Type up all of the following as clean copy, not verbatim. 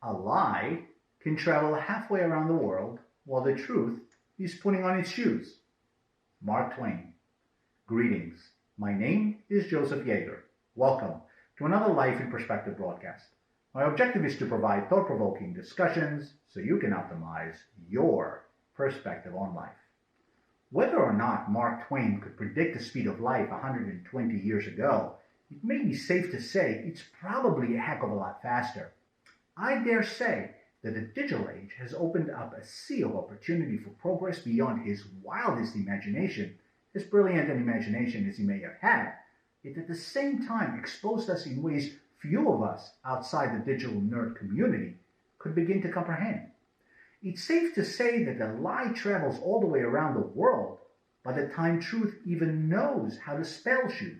A lie can travel halfway around the world while the truth is putting on its shoes. Mark Twain. Greetings. My name is Joseph Yagar. Welcome to another Life in Perspective broadcast. My objective is to provide thought-provoking discussions so you can optimize your perspective on life. Whether or not Mark Twain could predict the speed of light 120 years ago, it may be safe to say it's probably a heck of a lot faster. I dare say that the digital age has opened up a sea of opportunity for progress beyond his wildest imagination, as brilliant an imagination as he may have had. It at the same time exposed us in ways few of us outside the digital nerd community could begin to comprehend. It's safe to say that the lie travels all the way around the world by the time truth even knows how to spell shoes.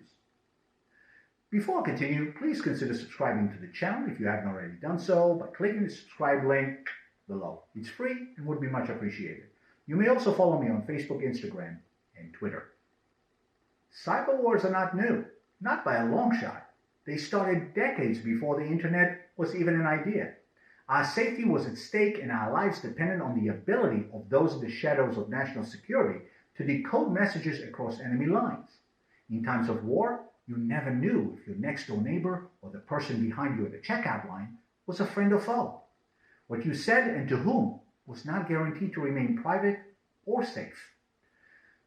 Before I continue, please consider subscribing to the channel if you haven't already done so by clicking the subscribe link below. It's free and would be much appreciated. You may also follow me on Facebook, Instagram, and Twitter. Cyber wars are not new, not by a long shot. They started decades before the internet was even an idea. Our safety was at stake and our lives depended on the ability of those in the shadows of national security to decode messages across enemy lines. In times of war, you never knew if your next-door neighbor or the person behind you at the checkout line was a friend or foe. What you said and to whom was not guaranteed to remain private or safe.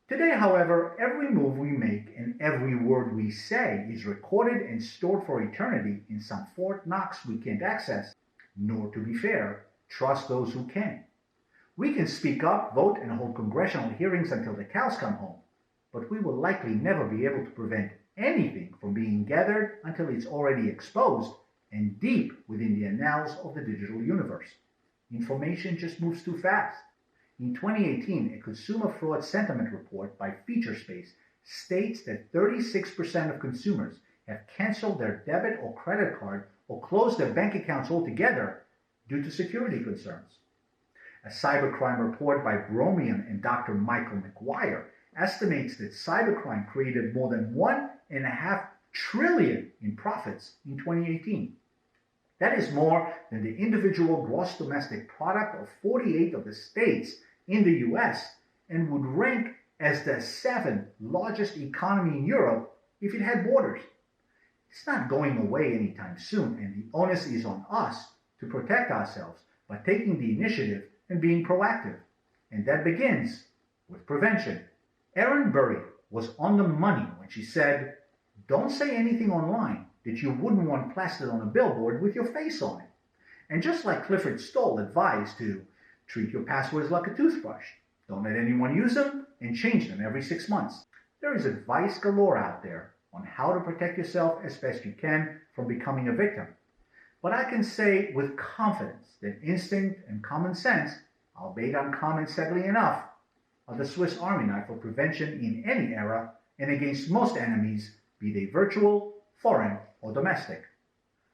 Today, however, every move we make and every word we say is recorded and stored for eternity in some Fort Knox we can't access, nor, to be fair, trust those who can. We can speak up, vote, and hold congressional hearings until the cows come home, but we will likely never be able to prevent anything from being gathered until it's already exposed and deep within the annals of the digital universe. Information just moves too fast. In 2018, a consumer fraud sentiment report by FeatureSpace states that 36% of consumers have canceled their debit or credit card or closed their bank accounts altogether due to security concerns. A cybercrime report by Bromian and Dr. Michael McGuire estimates that cybercrime created more than $1.5 trillion in profits in 2018. That is more than the individual gross domestic product of 48 of the states in the US and would rank as the 7th largest economy in Europe if it had borders. It's not going away anytime soon, and the onus is on us to protect ourselves by taking the initiative and being proactive. And that begins with prevention. Erin Burry was on the money when she said, "Don't say anything online that you wouldn't want plastered on a billboard with your face on it." And just like Clifford Stoll advised to treat your passwords like a toothbrush, don't let anyone use them and change them every 6 months. There is advice galore out there on how to protect yourself as best you can from becoming a victim. But I can say with confidence that instinct and common sense, albeit uncommon sadly enough, are the Swiss Army knife for prevention in any era and against most enemies, be they virtual, foreign, or domestic.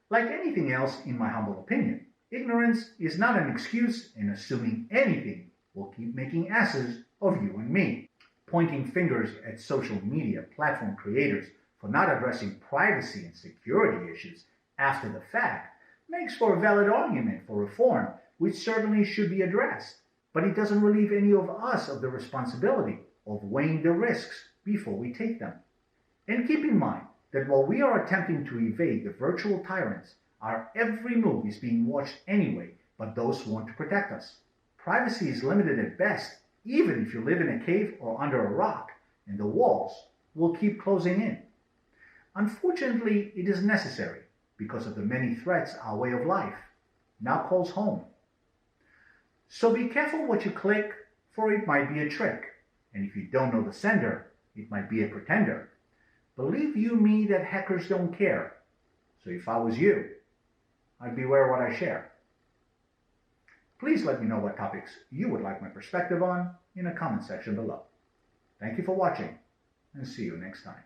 Like anything else, in my humble opinion, ignorance is not an excuse, and assuming anything will keep making asses of you and me. Pointing fingers at social media platform creators for not addressing privacy and security issues after the fact makes for a valid argument for reform, which certainly should be addressed. But it doesn't relieve any of us of the responsibility of weighing the risks before we take them. And keep in mind that while we are attempting to evade the virtual tyrants, our every move is being watched anyway by those who want to protect us. Privacy is limited at best, even if you live in a cave or under a rock, and the walls will keep closing in. Unfortunately, it is necessary because of the many threats our way of life now calls home. So be careful what you click, for it might be a trick. And if you don't know the sender, it might be a pretender. Believe you me that hackers don't care. So if I was you, I'd beware what I share. Please let me know what topics you would like my perspective on in the comment section below. Thank you for watching, and see you next time.